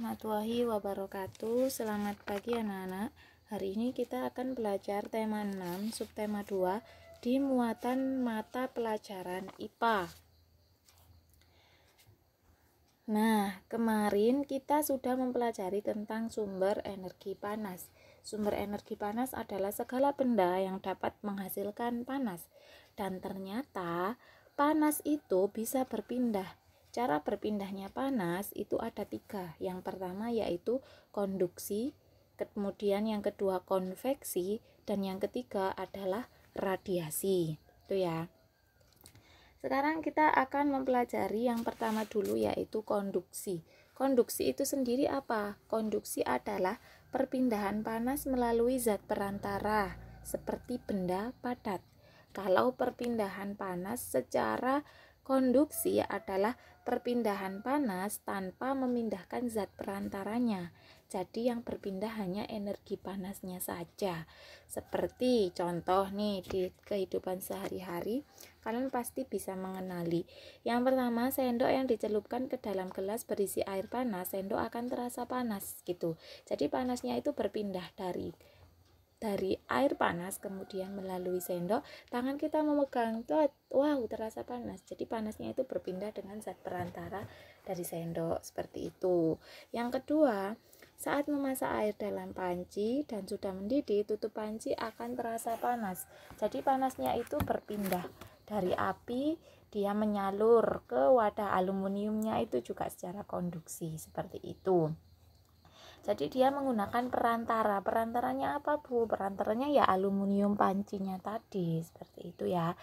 warahmatullahi wabarakatuh. Selamat pagi anak-anak. Hari ini kita akan belajar tema 6, subtema 2 di muatan mata pelajaran IPA. Nah, kemarin kita sudah mempelajari tentang sumber energi panas. Sumber energi panas adalah segala benda yang dapat menghasilkan panas. Dan ternyata panas itu bisa berpindah. Cara berpindahnya panas itu ada 3. Yang pertama yaitu konduksi, kemudian yang kedua konveksi, dan yang ketiga adalah radiasi. Itu ya. Sekarang kita akan mempelajari yang pertama dulu yaitu konduksi. Konduksi itu sendiri apa? Konduksi adalah perpindahan panas melalui zat perantara seperti benda padat. Kalau perpindahan panas secara konduksi adalah perpindahan panas tanpa memindahkan zat perantaranya. Jadi yang berpindah hanya energi panasnya saja. Seperti contoh nih di kehidupan sehari-hari, kalian pasti bisa mengenali. Yang pertama, sendok yang dicelupkan ke dalam gelas berisi air panas, sendok akan terasa panas gitu. Jadi panasnya itu berpindah dari air panas kemudian melalui sendok, tangan kita memegang, wow terasa panas. Jadi panasnya itu berpindah dengan zat perantara dari sendok, seperti itu. Yang kedua, saat memasak air dalam panci dan sudah mendidih, tutup panci akan terasa panas. Jadi panasnya itu berpindah dari api, dia menyalur ke wadah aluminiumnya, itu juga secara konduksi, seperti itu. Jadi dia menggunakan perantara. Perantaranya apa, Bu? Perantaranya ya aluminium pancinya tadi, seperti itu ya.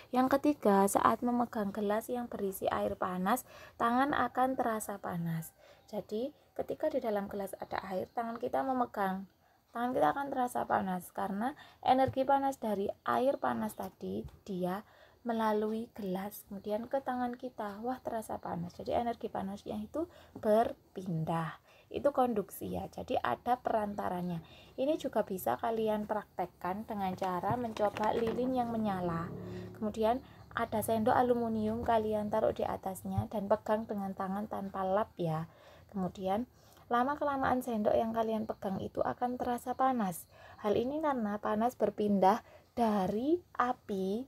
Yang ketiga, saat memegang gelas yang berisi air panas, tangan akan terasa panas. Jadi ketika di dalam gelas ada air, tangan kita memegang, tangan kita akan terasa panas karena energi panas dari air panas tadi dia melalui gelas kemudian ke tangan kita, wah terasa panas. Jadi energi panasnya itu berpindah. Itu konduksi ya. Jadi ada perantaranya. Ini juga bisa kalian praktekkan dengan cara mencoba lilin yang menyala. Kemudian ada sendok aluminium, kalian taruh di atasnya dan pegang dengan tangan tanpa lap ya. Kemudian lama-kelamaan sendok yang kalian pegang itu akan terasa panas. Hal ini karena panas berpindah dari api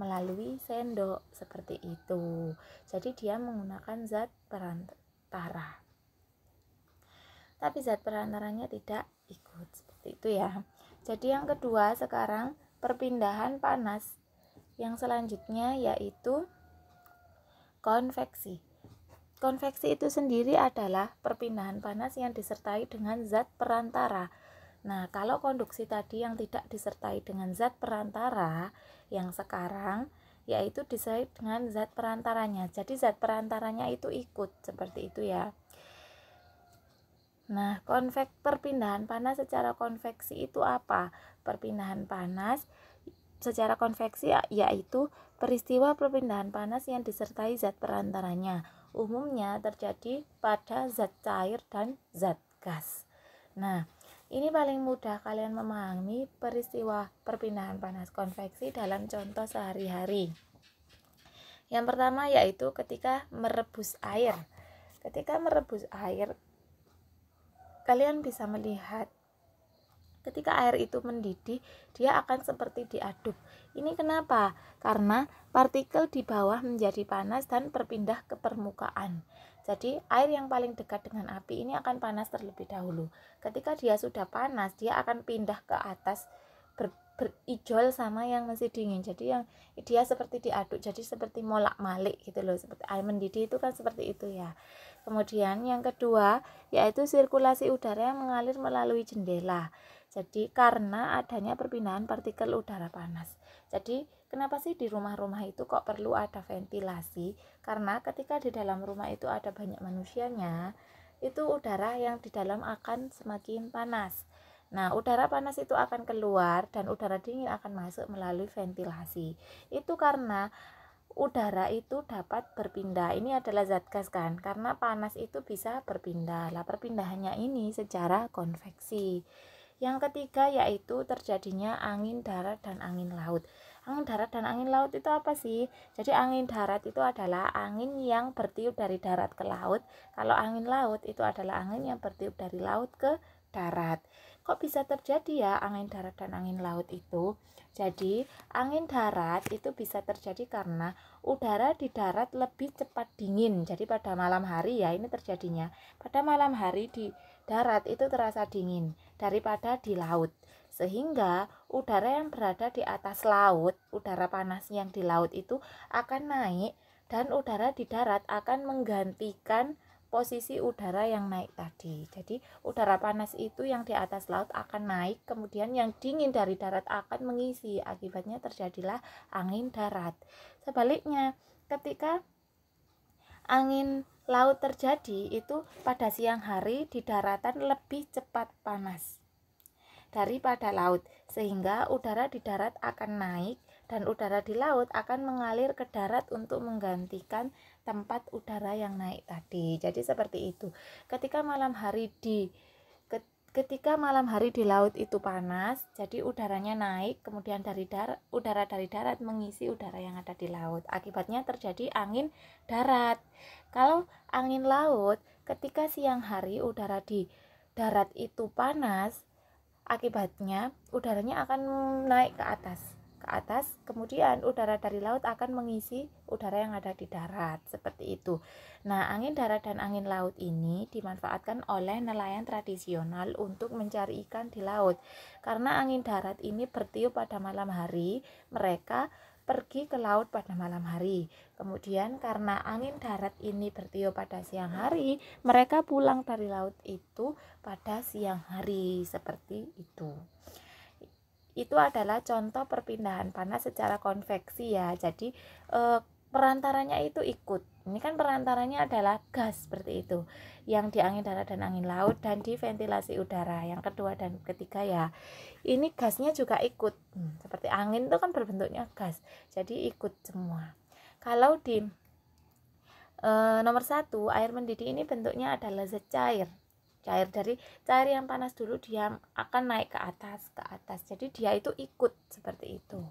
melalui sendok, seperti itu. Jadi dia menggunakan zat perantara. Tapi zat perantaranya tidak ikut, seperti itu ya. Jadi yang kedua sekarang perpindahan panas. Yang selanjutnya yaitu konveksi. Konveksi itu sendiri adalah perpindahan panas yang disertai dengan zat perantara. Nah, kalau konduksi tadi yang tidak disertai dengan zat perantara, yang sekarang yaitu disertai dengan zat perantaranya. Jadi zat perantaranya itu ikut, seperti itu ya. Nah, perpindahan panas secara konveksi itu apa? Perpindahan panas secara konveksi yaitu peristiwa perpindahan panas yang disertai zat perantaranya. Umumnya terjadi pada zat cair dan zat gas. Nah, ini paling mudah kalian memahami peristiwa perpindahan panas konveksi dalam contoh sehari-hari. Yang pertama yaitu ketika merebus air. Ketika merebus air, kalian bisa melihat ketika air itu mendidih, dia akan seperti diaduk. Ini kenapa? Karena partikel di bawah menjadi panas dan berpindah ke permukaan. Jadi air yang paling dekat dengan api ini akan panas terlebih dahulu. Ketika dia sudah panas, dia akan pindah ke atas, berijol sama yang masih dingin. Jadi yang dia seperti diaduk, jadi seperti molak-malik gitu loh. Seperti air mendidih itu kan seperti itu ya. Kemudian yang kedua yaitu sirkulasi udara yang mengalir melalui jendela. Jadi karena adanya perpindahan partikel udara panas. Jadi kenapa sih di rumah-rumah itu kok perlu ada ventilasi? Karena ketika di dalam rumah itu ada banyak manusianya, itu udara yang di dalam akan semakin panas. Nah, udara panas itu akan keluar dan udara dingin akan masuk melalui ventilasi. Itu karena udara itu dapat berpindah. Ini adalah zat gas kan, karena panas itu bisa berpindah. Lah perpindahannya ini secara konveksi. Yang ketiga yaitu terjadinya angin darat dan angin laut. Angin darat dan angin laut itu apa sih? Jadi angin darat itu adalah angin yang bertiup dari darat ke laut. Kalau angin laut itu adalah angin yang bertiup dari laut ke darat. Kok bisa terjadi ya angin darat dan angin laut itu? Jadi angin darat itu bisa terjadi karena udara di darat lebih cepat dingin. Jadi pada malam hari ya ini terjadinya. Pada malam hari di darat itu terasa dingin daripada di laut. Sehingga udara yang berada di atas laut, udara panas yang di laut itu akan naik dan udara di darat akan menggantikan posisi udara yang naik tadi. Jadi udara panas itu yang di atas laut akan naik, kemudian yang dingin dari darat akan mengisi. Akibatnya terjadilah angin darat. Sebaliknya, ketika angin laut terjadi itu pada siang hari di daratan lebih cepat panas daripada laut, sehingga udara di darat akan naik dan udara di laut akan mengalir ke darat untuk menggantikan tempat udara yang naik tadi. Jadi seperti itu. Ketika malam hari di laut itu panas, jadi udaranya naik, kemudian udara dari darat mengisi udara yang ada di laut. Akibatnya terjadi angin darat. Kalau angin laut, ketika siang hari udara di darat itu panas, akibatnya udaranya akan naik ke atas, kemudian udara dari laut akan mengisi udara yang ada di darat, seperti itu. Nah, angin darat dan angin laut ini dimanfaatkan oleh nelayan tradisional untuk mencari ikan di laut. Karena angin darat ini bertiup pada malam hari, mereka pergi ke laut pada malam hari. Kemudian karena angin darat ini bertiup pada siang hari, mereka pulang dari laut itu pada siang hari, seperti itu. Itu adalah contoh perpindahan panas secara konveksi ya. Jadi perantaranya itu ikut. Ini kan perantaranya adalah gas seperti itu. Yang di angin darat dan angin laut dan di ventilasi udara. Yang kedua dan ketiga ya. Ini gasnya juga ikut. Seperti angin itu kan berbentuknya gas. Jadi ikut semua. Kalau di nomor 1, air mendidih ini bentuknya adalah zat cair. Dari cair yang panas dulu dia akan naik ke atas. Jadi dia itu ikut seperti itu.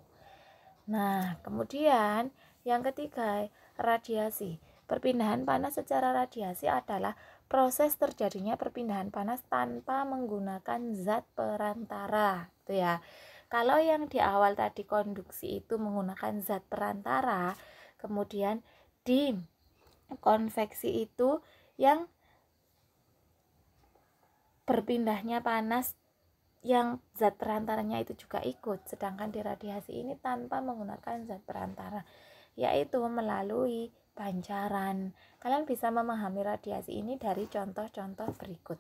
Nah, kemudian yang ketiga, radiasi. Perpindahan panas secara radiasi adalah proses terjadinya perpindahan panas tanpa menggunakan zat perantara, itu ya. Kalau yang di awal tadi konduksi itu menggunakan zat perantara, kemudian di konveksi itu yang berpindahnya panas yang zat perantaranya itu juga ikut, sedangkan di radiasi ini tanpa menggunakan zat perantara, yaitu melalui pancaran. Kalian bisa memahami radiasi ini dari contoh-contoh berikut.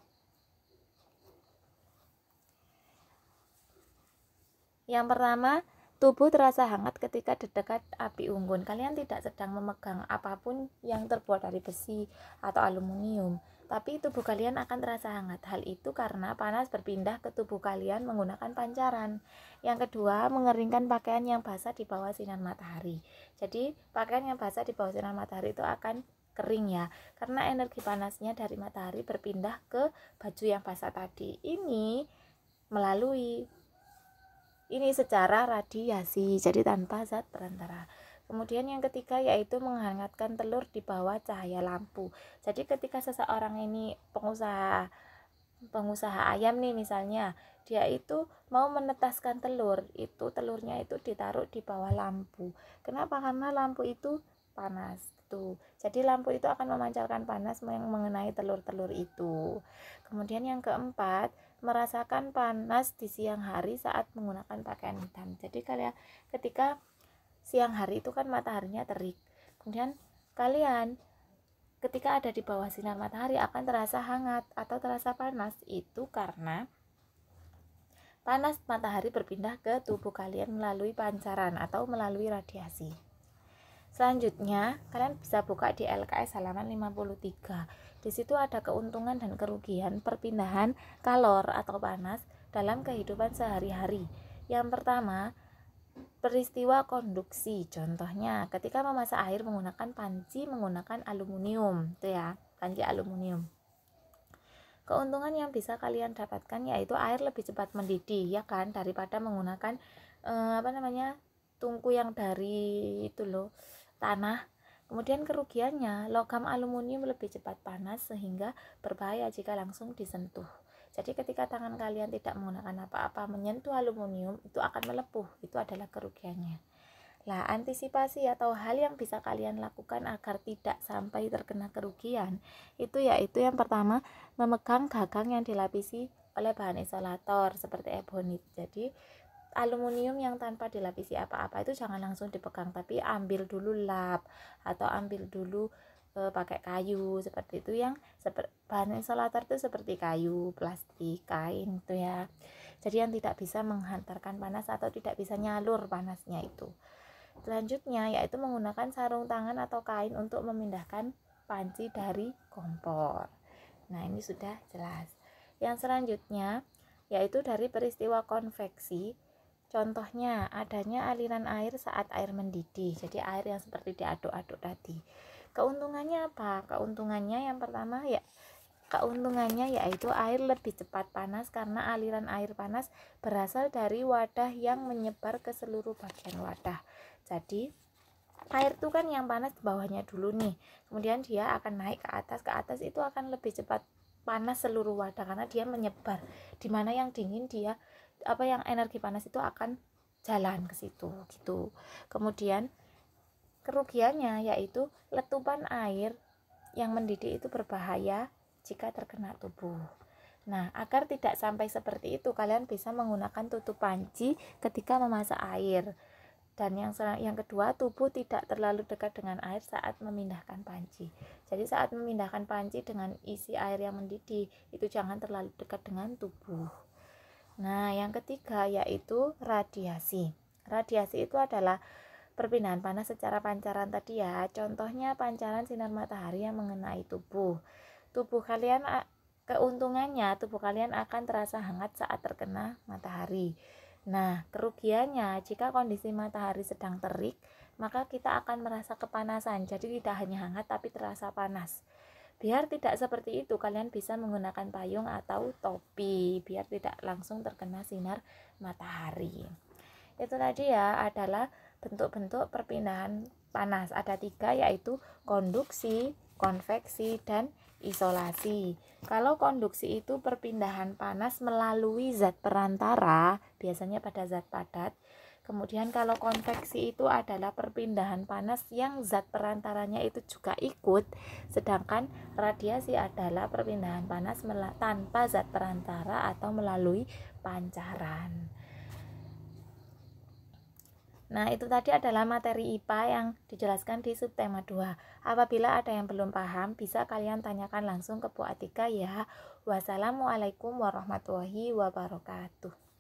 Yang pertama, tubuh terasa hangat ketika dekat api unggun. Kalian tidak sedang memegang apapun yang terbuat dari besi atau aluminium, tapi tubuh kalian akan terasa hangat. Hal itu karena panas berpindah ke tubuh kalian menggunakan pancaran. Yang kedua, mengeringkan pakaian yang basah di bawah sinar matahari. Jadi, pakaian yang basah di bawah sinar matahari itu akan kering ya, karena energi panasnya dari matahari berpindah ke baju yang basah tadi. Ini secara radiasi, jadi tanpa zat perantara. Kemudian yang ketiga yaitu menghangatkan telur di bawah cahaya lampu. Jadi ketika seseorang ini pengusaha ayam nih misalnya, dia itu mau menetaskan telur, itu telurnya itu ditaruh di bawah lampu. Kenapa? Karena lampu itu panas tuh. Jadi lampu itu akan memancarkan panas yang mengenai telur-telur itu. Kemudian yang keempat, merasakan panas di siang hari saat menggunakan pakaian hitam. Jadi kalian ketika siang hari itu kan mataharinya terik, kemudian kalian ketika ada di bawah sinar matahari akan terasa hangat atau terasa panas. Itu karena panas matahari berpindah ke tubuh kalian melalui pancaran atau melalui radiasi. Selanjutnya, kalian bisa buka di LKS halaman 53. Di situ ada keuntungan dan kerugian perpindahan kalor atau panas dalam kehidupan sehari-hari. Yang pertama, peristiwa konduksi. Contohnya, ketika memasak air menggunakan panci menggunakan aluminium, itu ya, panci aluminium. Keuntungan yang bisa kalian dapatkan yaitu air lebih cepat mendidih, ya kan, daripada menggunakan tungku yang dari itu loh, tanah. Kemudian kerugiannya, logam aluminium lebih cepat panas sehingga berbahaya jika langsung disentuh. Jadi ketika tangan kalian tidak menggunakan apa-apa menyentuh aluminium, itu akan melepuh. Itu adalah kerugiannya. Lah, antisipasi atau hal yang bisa kalian lakukan agar tidak sampai terkena kerugian, itu yaitu yang pertama, memegang gagang yang dilapisi oleh bahan isolator seperti ebonit. Jadi aluminium yang tanpa dilapisi apa-apa itu jangan langsung dipegang, tapi ambil dulu lap atau ambil dulu pakai kayu seperti itu. Yang bahan isolator itu seperti kayu, plastik, kain itu ya. Jadi yang tidak bisa menghantarkan panas atau tidak bisa nyalur panasnya itu. Selanjutnya yaitu menggunakan sarung tangan atau kain untuk memindahkan panci dari kompor. Nah, ini sudah jelas. Yang selanjutnya yaitu dari peristiwa konveksi. Contohnya adanya aliran air saat air mendidih. Jadi air yang seperti diaduk-aduk tadi. Keuntungannya apa? Keuntungannya yang pertama keuntungannya yaitu air lebih cepat panas karena aliran air panas berasal dari wadah yang menyebar ke seluruh bagian wadah. Jadi air itu kan yang panas di bawahnya dulu nih, kemudian dia akan naik ke atas itu akan lebih cepat panas seluruh wadah karena dia menyebar. Dimana yang dingin yang energi panas itu akan jalan ke situ gitu. Kemudian kerugiannya yaitu letupan air yang mendidih itu berbahaya jika terkena tubuh. Nah, agar tidak sampai seperti itu, kalian bisa menggunakan tutup panci ketika memasak air. Dan yang kedua, tubuh tidak terlalu dekat dengan air saat memindahkan panci. Jadi saat memindahkan panci dengan isi air yang mendidih, itu jangan terlalu dekat dengan tubuh. Nah, yang ketiga yaitu radiasi. Radiasi itu adalah perpindahan panas secara pancaran tadi ya. Contohnya pancaran sinar matahari yang mengenai tubuh. Keuntungannya tubuh kalian akan terasa hangat saat terkena matahari. Nah, kerugiannya jika kondisi matahari sedang terik, maka kita akan merasa kepanasan. Jadi tidak hanya hangat tapi terasa panas. Biar tidak seperti itu, kalian bisa menggunakan payung atau topi biar tidak langsung terkena sinar matahari. Itu tadi ya adalah bentuk-bentuk perpindahan panas. Ada 3 yaitu konduksi, konveksi, dan isolasi. Kalau konduksi itu perpindahan panas melalui zat perantara, biasanya pada zat padat. Kemudian kalau konveksi itu adalah perpindahan panas yang zat perantaranya itu juga ikut. Sedangkan radiasi adalah perpindahan panas tanpa zat perantara atau melalui pancaran. Nah, itu tadi adalah materi IPA yang dijelaskan di subtema 2. Apabila ada yang belum paham, bisa kalian tanyakan langsung ke Bu Atika ya. Wassalamualaikum warahmatullahi wabarakatuh.